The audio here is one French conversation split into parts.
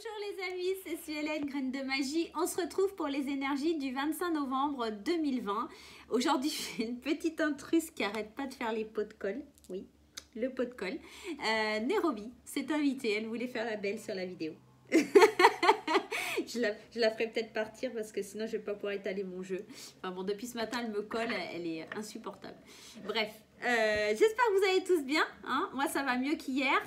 Bonjour les amis, c'est Suélène, Graine de Magie. On se retrouve pour les énergies du 25 novembre 2020. Aujourd'hui, je fais une petite intruse qui arrête pas de faire les pots de colle. Oui, le pot de colle. Nairobi s'est invitée, elle voulait faire la belle sur la vidéo. je la ferai peut-être partir parce que sinon je vais pas pouvoir étaler mon jeu. Enfin bon, depuis ce matin, elle me colle, elle est insupportable. Bref, j'espère que vous allez tous bien. Hein, moi, ça va mieux qu'hier.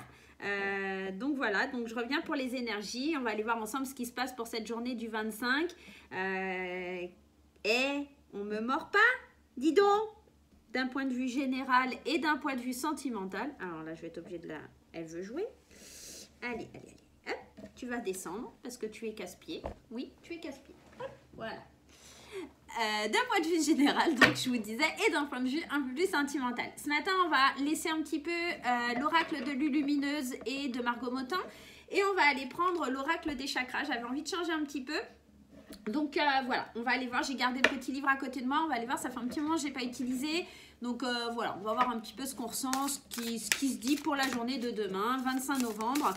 Donc voilà, donc je reviens pour les énergies. On va aller voir ensemble ce qui se passe pour cette journée du 25. Et on me mord pas, dis donc, d'un point de vue général et d'un point de vue sentimental. Alors là, je vais être obligée de la... Elle veut jouer. Allez, allez, allez. Hop, tu vas descendre parce que tu es casse-pied. Oui, tu es casse-pied. Voilà. D'un point de vue général, donc je vous disais, et d'un point de vue un peu plus sentimental. Ce matin, on va laisser un petit peu l'oracle de Lulumineuse et de Margot Motin, et on va aller prendre l'oracle des chakras. J'avais envie de changer un petit peu. Donc voilà, on va aller voir, j'ai gardé le petit livre à côté de moi, on va aller voir, ça fait un petit moment que je n'ai pas utilisé. Donc voilà, on va voir un petit peu ce qu'on ressent, ce qui se dit pour la journée de demain, 25 novembre.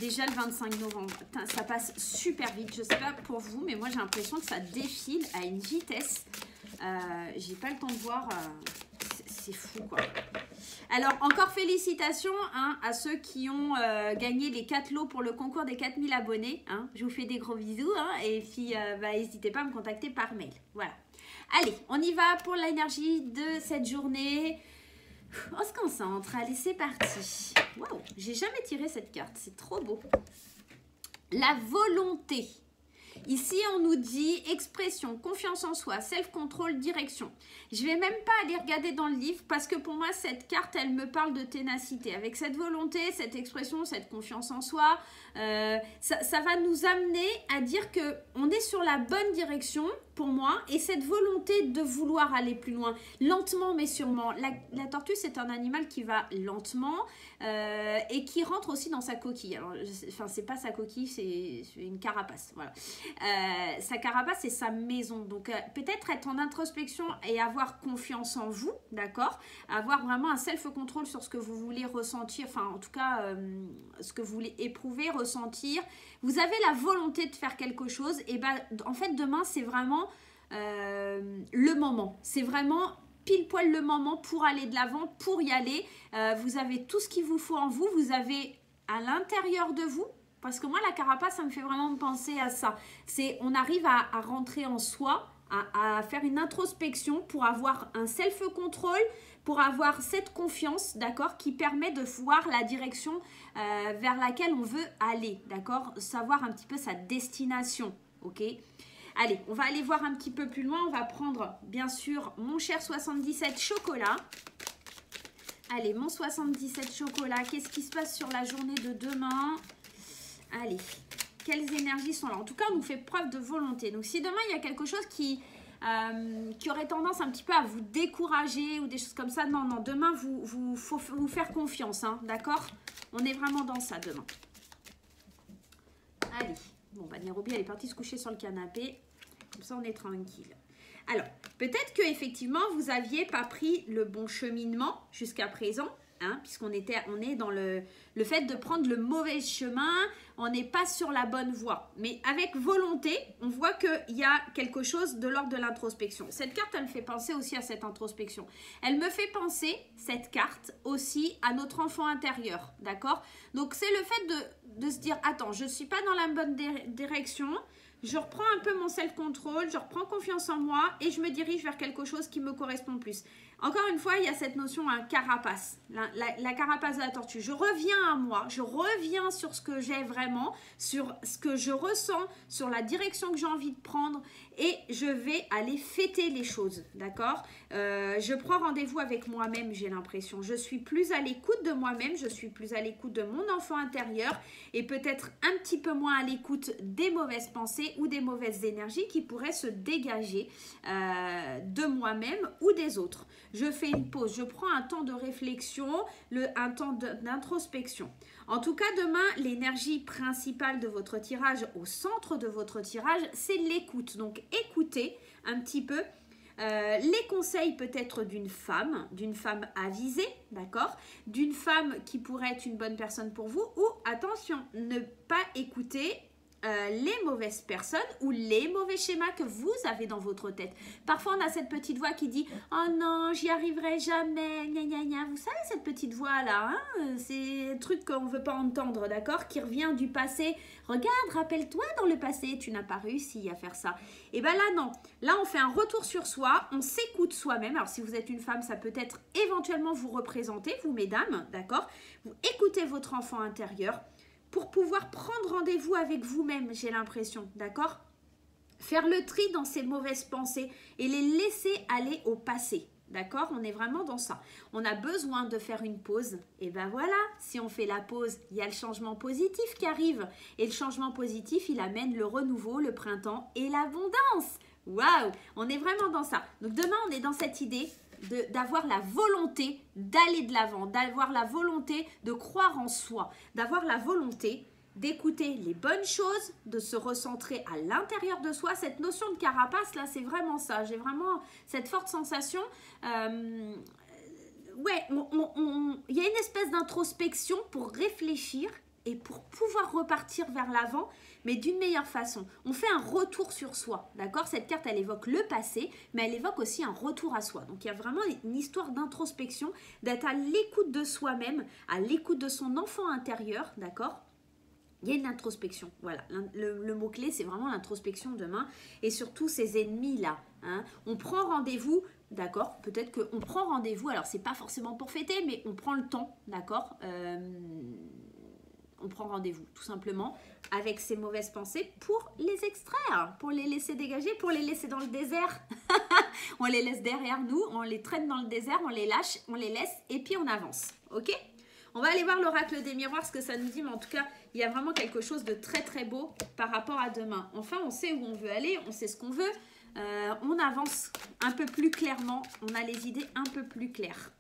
Déjà le 25 novembre, putain, ça passe super vite, je sais pas pour vous, mais moi j'ai l'impression que ça défile à une vitesse. J'ai pas le temps de voir, c'est fou quoi. Alors encore félicitations hein, à ceux qui ont gagné les 4 lots pour le concours des 4000 abonnés. Hein. Je vous fais des gros bisous hein, et puis n'hésitez pas à me contacter par mail. Voilà. Allez, on y va pour l'énergie de cette journée. On se concentre, allez c'est parti. Waouh, j'ai jamais tiré cette carte, c'est trop beau. La volonté. Ici on nous dit expression, confiance en soi, self-control, direction. Je vais même pas aller regarder dans le livre parce que pour moi cette carte elle me parle de ténacité. Avec cette volonté, cette expression, cette confiance en soi, ça va nous amener à dire que on est sur la bonne direction pour moi et cette volonté de vouloir aller plus loin, lentement mais sûrement. La tortue c'est un animal qui va lentement et qui rentre aussi dans sa coquille. Alors, enfin c'est pas sa coquille, c'est une carapace. Voilà. Sa carapace c'est sa maison. Donc peut-être être en introspection et avoir confiance en vous, d'accord, avoir vraiment un self-control sur ce que vous voulez ressentir, enfin en tout cas ce que vous voulez éprouver, ressentir. Vous avez la volonté de faire quelque chose et ben en fait demain c'est vraiment le moment, c'est vraiment pile poil le moment pour aller de l'avant, pour y aller. Vous avez tout ce qu'il vous faut en vous, vous avez à l'intérieur de vous. Parce que moi, la carapace, ça me fait vraiment penser à ça. C'est on arrive à rentrer en soi, à faire une introspection pour avoir un self-control, pour avoir cette confiance, d'accord, qui permet de voir la direction vers laquelle on veut aller, d'accord, savoir un petit peu sa destination, ok. Allez, on va aller voir un petit peu plus loin. On va prendre, bien sûr, mon cher 77 chocolat. Allez, mon 77 chocolat, qu'est-ce qui se passe sur la journée de demain ? Allez, quelles énergies sont là? En tout cas, on nous fait preuve de volonté. Donc, si demain, il y a quelque chose qui aurait tendance un petit peu à vous décourager ou des choses comme ça, non, non, demain, faut vous faire confiance, hein, d'accord? On est vraiment dans ça demain. Allez, bon, bah, Nairobi, elle est partie se coucher sur le canapé. Comme ça, on est tranquille. Alors, peut-être qu'effectivement, vous n'aviez pas pris le bon cheminement jusqu'à présent. Hein, puisqu'on est dans le fait de prendre le mauvais chemin, on n'est pas sur la bonne voie. Mais avec volonté, on voit qu'il y a quelque chose de l'ordre de l'introspection. Cette carte, elle me fait penser aussi à cette introspection. Elle me fait penser, cette carte, aussi à notre enfant intérieur, d'accord? Donc, c'est le fait de se dire, attends, je ne suis pas dans la bonne direction, je reprends un peu mon self-control, je reprends confiance en moi et je me dirige vers quelque chose qui me correspond plus. Encore une fois, il y a cette notion à carapace, la carapace de la tortue. Je reviens à moi, je reviens sur ce que j'ai vraiment, sur ce que je ressens, sur la direction que j'ai envie de prendre et je vais aller fêter les choses, d'accord? Je prends rendez-vous avec moi-même, j'ai l'impression. Je suis plus à l'écoute de moi-même, je suis plus à l'écoute de mon enfant intérieur et peut-être un petit peu moins à l'écoute des mauvaises pensées ou des mauvaises énergies qui pourraient se dégager de moi-même ou des autres. Je fais une pause, je prends un temps de réflexion, un temps d'introspection. En tout cas, demain, l'énergie principale de votre tirage, au centre de votre tirage, c'est l'écoute. Donc, écoutez un petit peu les conseils peut-être d'une femme avisée, d'accord, d'une femme qui pourrait être une bonne personne pour vous, ou attention, ne pas écouter les mauvaises personnes ou les mauvais schémas que vous avez dans votre tête. Parfois, on a cette petite voix qui dit « Oh non, j'y arriverai jamais, gna gna gna ». Vous savez, cette petite voix-là, hein, c'est un truc qu'on ne veut pas entendre, d'accord? Qui revient du passé. Regarde, rappelle-toi, dans le passé, tu n'as pas réussi à faire ça. Et bien là, non. Là, on fait un retour sur soi, on s'écoute soi-même. Alors, si vous êtes une femme, ça peut être éventuellement vous représenter, vous, mesdames, d'accord? Vous écoutez votre enfant intérieur pour pouvoir prendre rendez-vous avec vous-même, j'ai l'impression, d'accord? Faire le tri dans ces mauvaises pensées et les laisser aller au passé, d'accord? On est vraiment dans ça. On a besoin de faire une pause, et ben voilà, si on fait la pause, il y a le changement positif qui arrive. Et le changement positif, il amène le renouveau, le printemps et l'abondance. Waouh! On est vraiment dans ça. Donc demain, on est dans cette idée d'avoir la volonté d'aller de l'avant, d'avoir la volonté de croire en soi, d'avoir la volonté d'écouter les bonnes choses, de se recentrer à l'intérieur de soi. Cette notion de carapace, là, c'est vraiment ça. J'ai vraiment cette forte sensation. Ouais, il y a une espèce d'introspection pour réfléchir et pour pouvoir repartir vers l'avant, mais d'une meilleure façon. On fait un retour sur soi, d'accord? Cette carte, elle évoque le passé, mais elle évoque aussi un retour à soi. Donc, il y a vraiment une histoire d'introspection, d'être à l'écoute de soi-même, à l'écoute de son enfant intérieur, d'accord? Il y a une introspection, voilà. Le mot-clé, c'est vraiment l'introspection demain. Et surtout, ces ennemis-là. Hein. On prend rendez-vous, d'accord? Peut-être qu'on prend rendez-vous, alors c'est pas forcément pour fêter, mais on prend le temps, d'accord? On prend rendez-vous, tout simplement, avec ces mauvaises pensées pour les extraire, pour les laisser dégager, pour les laisser dans le désert. On les laisse derrière nous, on les traîne dans le désert, on les lâche, on les laisse et puis on avance, ok? On va aller voir l'oracle des miroirs, ce que ça nous dit, mais en tout cas, il y a vraiment quelque chose de très très beau par rapport à demain. Enfin, on sait où on veut aller, on sait ce qu'on veut, on avance un peu plus clairement, on a les idées un peu plus claires.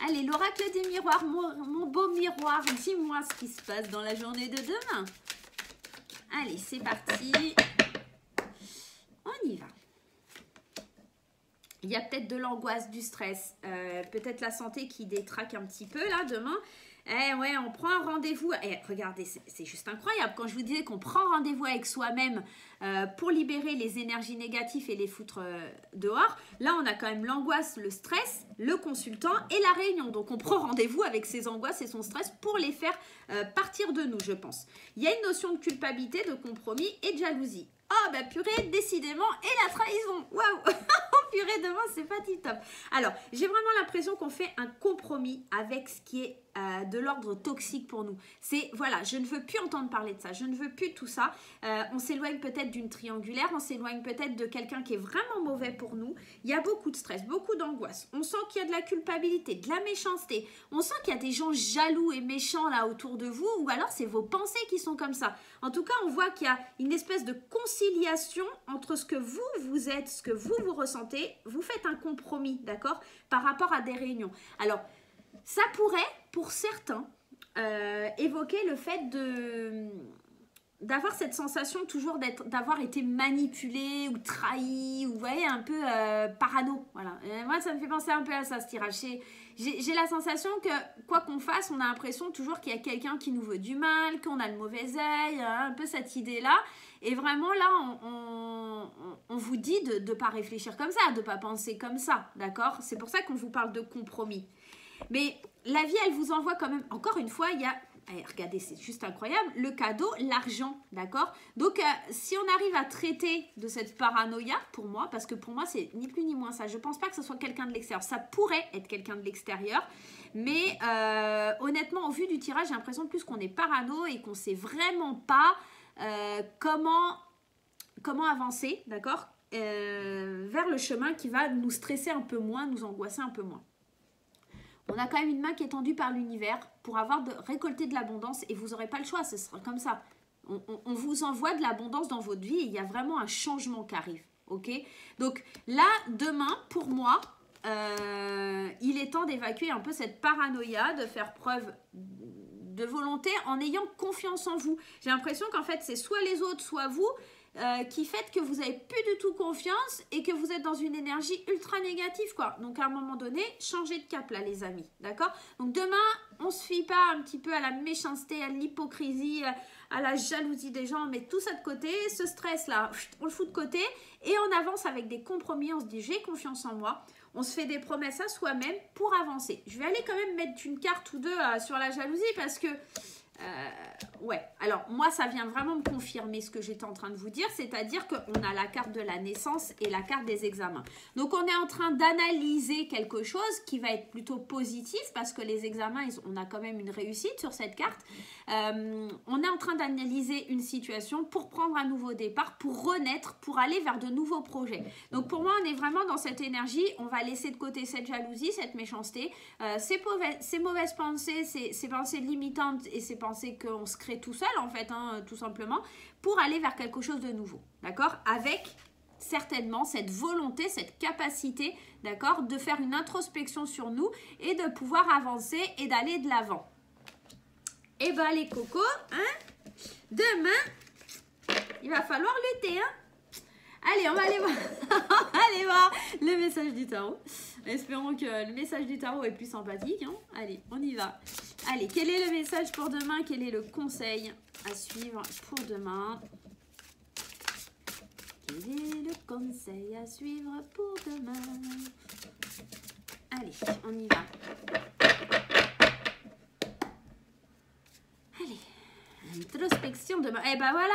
Allez, l'oracle des miroirs, mon beau miroir, dis-moi ce qui se passe dans la journée de demain. Allez, c'est parti. On y va. Il y a peut-être de l'angoisse, du stress, peut-être la santé qui détraque un petit peu là demain. Eh ouais, on prend un rendez-vous. Eh, regardez, c'est juste incroyable. Quand je vous disais qu'on prend rendez-vous avec soi-même pour libérer les énergies négatives et les foutre dehors, là, on a quand même l'angoisse, le stress, le consultant et la réunion. Donc, on prend rendez-vous avec ses angoisses et son stress pour les faire partir de nous, je pense. Il y a une notion de culpabilité, de compromis et de jalousie. Oh, bah purée, décidément, et la trahison. Waouh. Oh, purée, demain, c'est pas tip-top. Alors, j'ai vraiment l'impression qu'on fait un compromis avec ce qui est de l'ordre toxique pour nous. C'est, voilà, je ne veux plus entendre parler de ça, je ne veux plus de tout ça. On s'éloigne peut-être d'une triangulaire, on s'éloigne peut-être de quelqu'un qui est vraiment mauvais pour nous. Il y a beaucoup de stress, beaucoup d'angoisse. On sent qu'il y a de la culpabilité, de la méchanceté. On sent qu'il y a des gens jaloux et méchants là autour de vous, ou alors c'est vos pensées qui sont comme ça. En tout cas, on voit qu'il y a une espèce de conciliation entre ce que vous êtes, ce que vous ressentez. Vous faites un compromis, d'accord, par rapport à des réunions. Alors, ça pourrait, pour certains, évoquer le fait d'avoir cette sensation toujours d'avoir été manipulé ou trahi, ou vous voyez, un peu parano. Voilà. Moi, ça me fait penser un peu à ça, ce tirage. J'ai la sensation que, quoi qu'on fasse, on a l'impression toujours qu'il y a quelqu'un qui nous veut du mal, qu'on a le mauvais œil, un peu cette idée-là. Et vraiment, là, on vous dit de ne pas réfléchir comme ça, de ne pas penser comme ça, d'accord? C'est pour ça qu'on vous parle de compromis. Mais la vie, elle vous envoie quand même, encore une fois, il y a, regardez, c'est juste incroyable, le cadeau, l'argent, d'accord? Donc, si on arrive à traiter de cette paranoïa, pour moi, parce que pour moi, c'est ni plus ni moins ça, je ne pense pas que ce soit quelqu'un de l'extérieur, ça pourrait être quelqu'un de l'extérieur, mais honnêtement, au vu du tirage, j'ai l'impression plus qu'on est parano et qu'on ne sait vraiment pas comment avancer, d'accord, vers le chemin qui va nous stresser un peu moins, nous angoisser un peu moins. On a quand même une main qui est tendue par l'univers pour récolter de l'abondance et vous n'aurez pas le choix, ce sera comme ça. On vous envoie de l'abondance dans votre vie et il y a vraiment un changement qui arrive, ok? Donc là, demain, pour moi, il est temps d'évacuer un peu cette paranoïa, de faire preuve de volonté en ayant confiance en vous. J'ai l'impression qu'en fait, c'est soit les autres, soit vous, qui fait que vous n'avez plus du tout confiance et que vous êtes dans une énergie ultra négative, quoi. Donc, à un moment donné, changez de cap, là, les amis, d'accord? Donc, demain, on ne se fie pas un petit peu à la méchanceté, à l'hypocrisie, à la jalousie des gens, on met tout ça de côté, ce stress-là, on le fout de côté et on avance avec des compromis, on se dit j'ai confiance en moi, on se fait des promesses à soi-même pour avancer. Je vais aller quand même mettre une carte ou deux sur la jalousie parce que ouais, alors moi ça vient vraiment me confirmer ce que j'étais en train de vous dire, c'est-à-dire qu'on a la carte de la naissance et la carte des examens. Donc on est en train d'analyser quelque chose qui va être plutôt positif parce que les examens, on a quand même une réussite sur cette carte. On est en train d'analyser une situation pour prendre un nouveau départ, pour renaître, pour aller vers de nouveaux projets. Donc pour moi, on est vraiment dans cette énergie, on va laisser de côté cette jalousie, cette méchanceté, ces mauvaises pensées, ces pensées limitantes et ces pensées qu'on se crée tout seul en fait, hein, tout simplement, pour aller vers quelque chose de nouveau, d'accord? Avec certainement cette volonté, cette capacité, d'accord, de faire une introspection sur nous et de pouvoir avancer et d'aller de l'avant. Et ben les cocos, hein, demain, il va falloir lutter, hein. Allez, on va aller voir, on va aller voir le message du tarot. Espérons que le message du tarot est plus sympathique, hein. Allez, on y va. Allez, quel est le message pour demain? Quel est le conseil à suivre pour demain? Quel est le conseil à suivre pour demain? Allez, on y va. Allez, introspection demain. Eh ben voilà,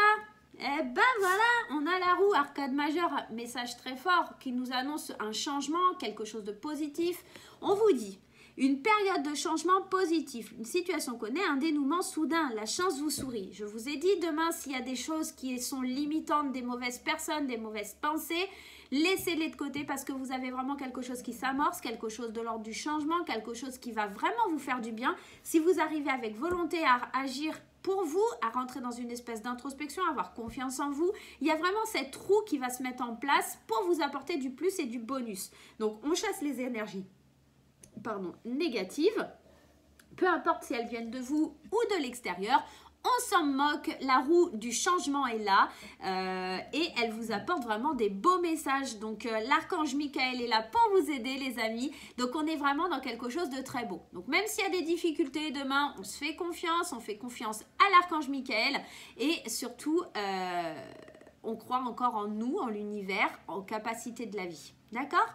on a la roue, arcade majeure, message très fort qui nous annonce un changement, quelque chose de positif. On vous dit, une période de changement positif, une situation connaît un dénouement soudain, la chance vous sourit. Je vous ai dit, demain, s'il y a des choses qui sont limitantes, des mauvaises personnes, des mauvaises pensées, laissez-les de côté parce que vous avez vraiment quelque chose qui s'amorce, quelque chose de l'ordre du changement, quelque chose qui va vraiment vous faire du bien. Si vous arrivez avec volonté à agir pour vous, à rentrer dans une espèce d'introspection, avoir confiance en vous, il y a vraiment cette roue qui va se mettre en place pour vous apporter du plus et du bonus. Donc, on chasse les énergies négatives, peu importe si elles viennent de vous ou de l'extérieur. On s'en moque, la roue du changement est là et elle vous apporte vraiment des beaux messages. Donc l'archange Michael est là pour vous aider les amis. Donc on est vraiment dans quelque chose de très beau. Donc même s'il y a des difficultés demain, on se fait confiance, on fait confiance à l'archange Michael et surtout on croit encore en nous, en l'univers, en capacité de la vie. D'accord ?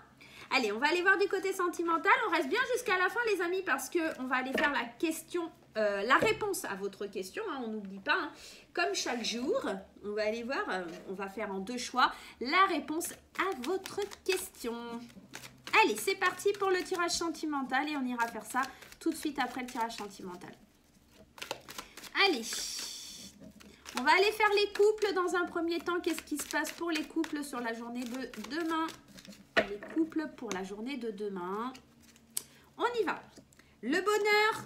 Allez, on va aller voir du côté sentimental. On reste bien jusqu'à la fin les amis parce qu'on va aller faire la question, la réponse à votre question. Hein, on n'oublie pas, hein. Comme chaque jour, on va aller voir, on va faire en 2 choix la réponse à votre question. Allez, c'est parti pour le tirage sentimental et on ira faire ça tout de suite après le tirage sentimental. Allez, on va aller faire les couples dans un premier temps. Qu'est-ce qui se passe pour les couples sur la journée de demain ? Les couples pour la journée de demain. On y va. Le bonheur.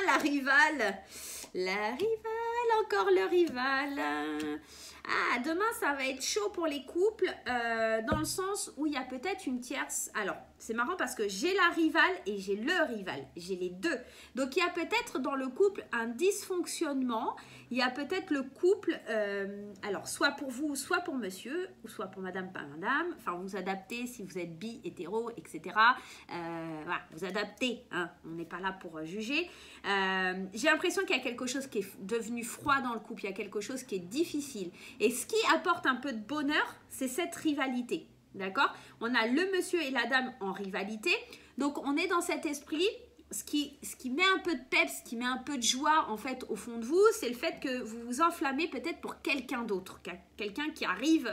La rivale. La rivale, encore le rival. Ah, demain, ça va être chaud pour les couples dans le sens où il y a peut-être une tierce. Alors, c'est marrant parce que j'ai la rivale et j'ai le rival. J'ai les deux. Donc, il y a peut-être dans le couple un dysfonctionnement. Il y a peut-être le couple, alors soit pour vous, soit pour monsieur, ou soit pour madame, pas madame. Enfin, vous adaptez si vous êtes bi, hétéro, etc. Voilà, vous adaptez. Hein, on n'est pas là pour juger. J'ai l'impression qu'il y a quelque chose qui est devenu froid dans le couple. Il y a quelque chose qui est difficile. Et ce qui apporte un peu de bonheur, c'est cette rivalité. D'accord? On a le monsieur et la dame en rivalité. Donc, on est dans cet esprit. Ce qui met un peu de peps, ce qui met un peu de joie en fait au fond de vous, c'est le fait que vous vous enflammez peut-être pour quelqu'un d'autre. Quelqu'un qui arrive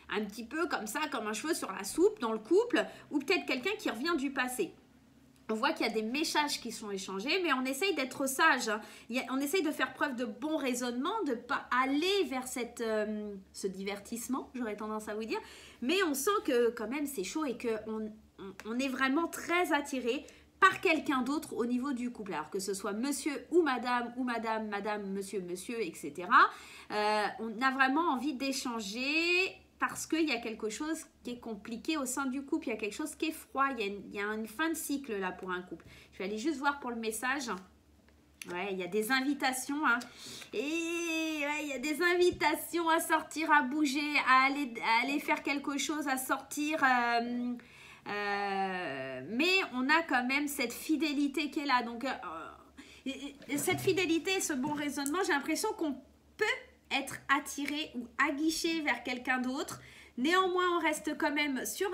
un petit peu comme ça, comme un cheveu sur la soupe dans le couple, ou peut-être quelqu'un qui revient du passé. On voit qu'il y a des messages qui sont échangés, mais on essaye d'être sage. Hein. On essaye de faire preuve de bon raisonnement, de ne pas aller vers ce divertissement, j'aurais tendance à vous dire. Mais on sent que quand même c'est chaud et qu'on est vraiment très attiré par quelqu'un d'autre au niveau du couple. Alors que ce soit monsieur ou madame, monsieur, etc. On a vraiment envie d'échanger parce qu'il y a quelque chose qui est compliqué au sein du couple. Il y a quelque chose qui est froid. Il y a une fin de cycle là pour un couple. Je vais aller juste voir pour le message. Ouais, il y a des invitations. Hein. Et ouais, il y a des invitations à sortir, à bouger, à aller faire quelque chose, à sortir... mais on a quand même cette fidélité qui est là. Donc, cette fidélité et ce bon raisonnement, j'ai l'impression qu'on peut être attiré ou aguiché vers quelqu'un d'autre. Néanmoins, on reste quand même sur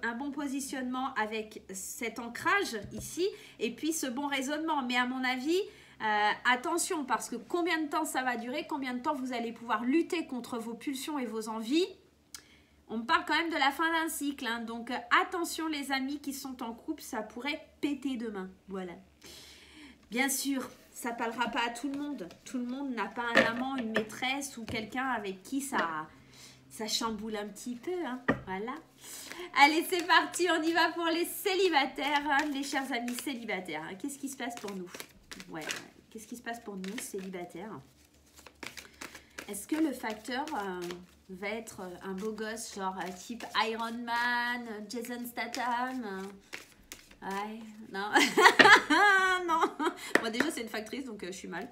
un bon positionnement avec cet ancrage ici et puis ce bon raisonnement. Mais à mon avis, attention, parce que combien de temps ça va durer, combien de temps vous allez pouvoir lutter contre vos pulsions et vos envies. On parle quand même de la fin d'un cycle, hein. Donc attention les amis qui sont en couple, ça pourrait péter demain. Voilà. Bien sûr, ça ne parlera pas à tout le monde. Tout le monde n'a pas un amant, une maîtresse ou quelqu'un avec qui ça chamboule un petit peu, hein. Voilà. Allez, c'est parti, on y va pour les célibataires, hein, les chers amis célibataires. Qu'est-ce qui se passe pour nous? Ouais, qu'est-ce qui se passe pour nous, célibataires? Est-ce que le facteur va être un beau gosse, genre type Iron Man, Jason Statham? Ouais, non. Non. Bon, déjà, c'est une factrice, donc je suis mal.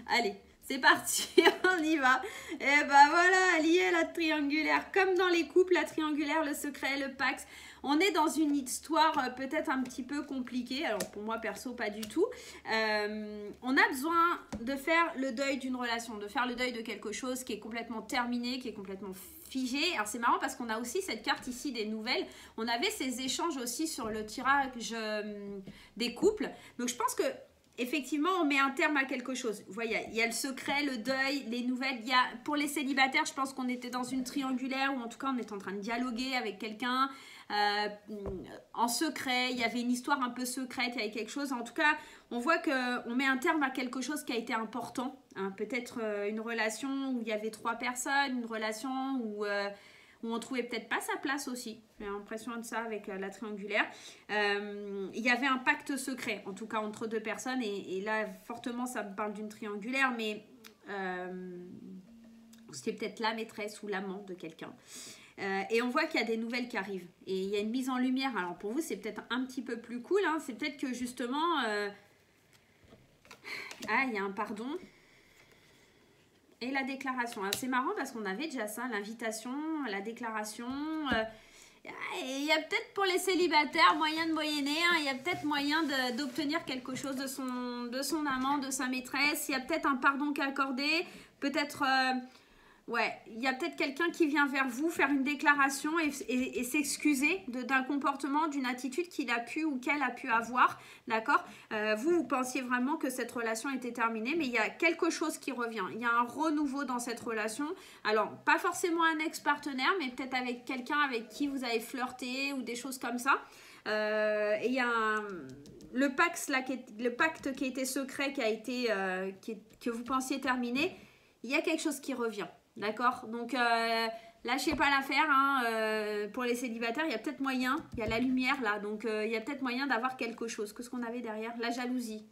Allez. C'est parti, on y va. Et ben voilà, lié la triangulaire. Comme dans les couples, la triangulaire, le secret, le pax. On est dans une histoire peut-être un petit peu compliquée. Alors pour moi, perso, pas du tout. On a besoin de faire le deuil d'une relation, de faire le deuil de quelque chose qui est complètement terminé, qui est complètement figé. Alors c'est marrant parce qu'on a aussi cette carte ici des nouvelles. On avait ces échanges aussi sur le tirage des couples. Donc je pense que effectivement, on met un terme à quelque chose. Vous voyez, il y a le secret, le deuil, les nouvelles. Il y a, pour les célibataires, je pense qu'on était dans une triangulaire ou en tout cas, on était en train de dialoguer avec quelqu'un en secret. Il y avait une histoire un peu secrète, il y avait quelque chose. En tout cas, on voit qu'on met un terme à quelque chose qui a été important. Hein. Peut-être une relation où il y avait 3 personnes, une relation où on trouvait peut-être pas sa place aussi. J'ai l'impression de ça avec la triangulaire. Il y avait un pacte secret, en tout cas entre 2 personnes. Et là, fortement, ça me parle d'une triangulaire, mais c'était peut-être la maîtresse ou l'amant de quelqu'un. Et on voit qu'il y a des nouvelles qui arrivent. Et il y a une mise en lumière. Alors pour vous, c'est peut-être un petit peu plus cool. Hein. C'est peut-être que justement... il y a un pardon. Et la déclaration. C'est marrant parce qu'on avait déjà ça, l'invitation, la déclaration. Il y a peut-être pour les célibataires moyen de moyenner. Hein, il y a peut-être moyen d'obtenir quelque chose de son amant, de sa maîtresse. Il y a peut-être un pardon qui est accordé. Peut-être... ouais, il y a peut-être quelqu'un qui vient vers vous faire une déclaration et s'excuser d'un comportement, d'une attitude qu'il a pu ou qu'elle a pu avoir, d'accord? Vous pensiez vraiment que cette relation était terminée, mais il y a quelque chose qui revient. Il y a un renouveau dans cette relation. Alors, pas forcément un ex-partenaire, mais peut-être avec quelqu'un avec qui vous avez flirté ou des choses comme ça. Et il y a le pacte qui était secret, que vous pensiez terminé, il y a quelque chose qui revient. D'accord, donc lâchez pas l'affaire, hein, pour les célibataires, il y a peut-être moyen, il y a la lumière là, donc il y a peut-être moyen d'avoir quelque chose. Qu'est-ce qu'on avait derrière? La jalousie.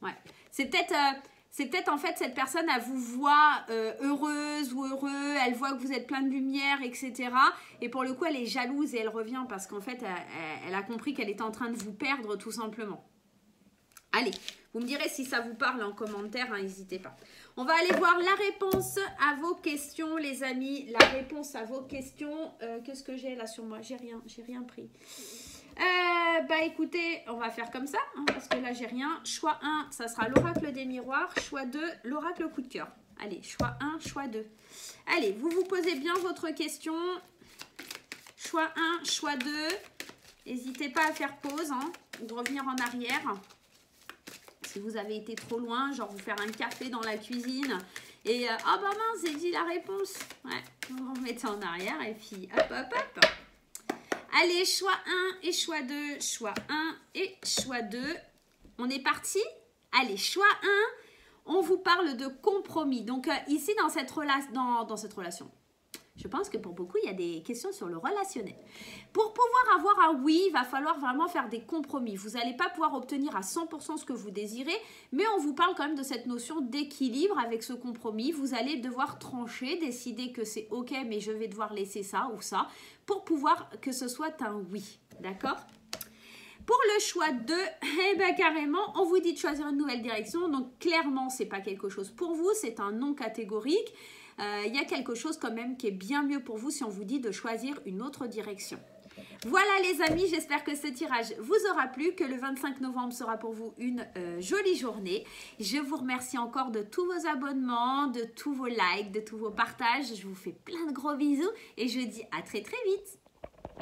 Ouais, c'est peut-être en fait cette personne, elle vous voit heureuse ou heureux, elle voit que vous êtes plein de lumière, etc. Et pour le coup, elle est jalouse et elle revient parce qu'en fait, elle a compris qu'elle était en train de vous perdre tout simplement. Allez, vous me direz si ça vous parle en commentaire, hein, n'hésitez pas. On va aller voir la réponse à vos questions, les amis. La réponse à vos questions. Qu'est-ce que j'ai là sur moi? J'ai rien pris. Bah écoutez, on va faire comme ça, hein, parce que là, j'ai rien. Choix 1, ça sera l'oracle des miroirs. Choix 2, l'oracle coup de cœur. Allez, choix 1, choix 2. Allez, vous posez bien votre question. Choix 1, choix 2. N'hésitez pas à faire pause, hein, ou revenir en arrière. Si vous avez été trop loin, genre vous faire un café dans la cuisine et ah bah mince, j'ai dit la réponse. Ouais, vous remettez en arrière et puis hop hop hop. Allez, choix 1 et choix 2, choix 1 et choix 2. On est parti? Allez, choix 1, on vous parle de compromis. Donc ici dans cette relation, je pense que pour beaucoup, il y a des questions sur le relationnel. Pour pouvoir avoir un oui, il va falloir vraiment faire des compromis. Vous n'allez pas pouvoir obtenir à 100% ce que vous désirez, mais on vous parle quand même de cette notion d'équilibre avec ce compromis. Vous allez devoir trancher, décider que c'est OK, mais je vais devoir laisser ça ou ça, pour pouvoir que ce soit un oui. D'accord ? Pour le choix 2, eh ben carrément, on vous dit de choisir une nouvelle direction. Donc clairement, ce n'est pas quelque chose pour vous, c'est un non catégorique. Il y a quelque chose quand même qui est bien mieux pour vous si on vous dit de choisir une autre direction. Voilà les amis, j'espère que ce tirage vous aura plu, que le 25 novembre sera pour vous une jolie journée. Je vous remercie encore de tous vos abonnements, de tous vos likes, de tous vos partages. Je vous fais plein de gros bisous et je dis à très très vite.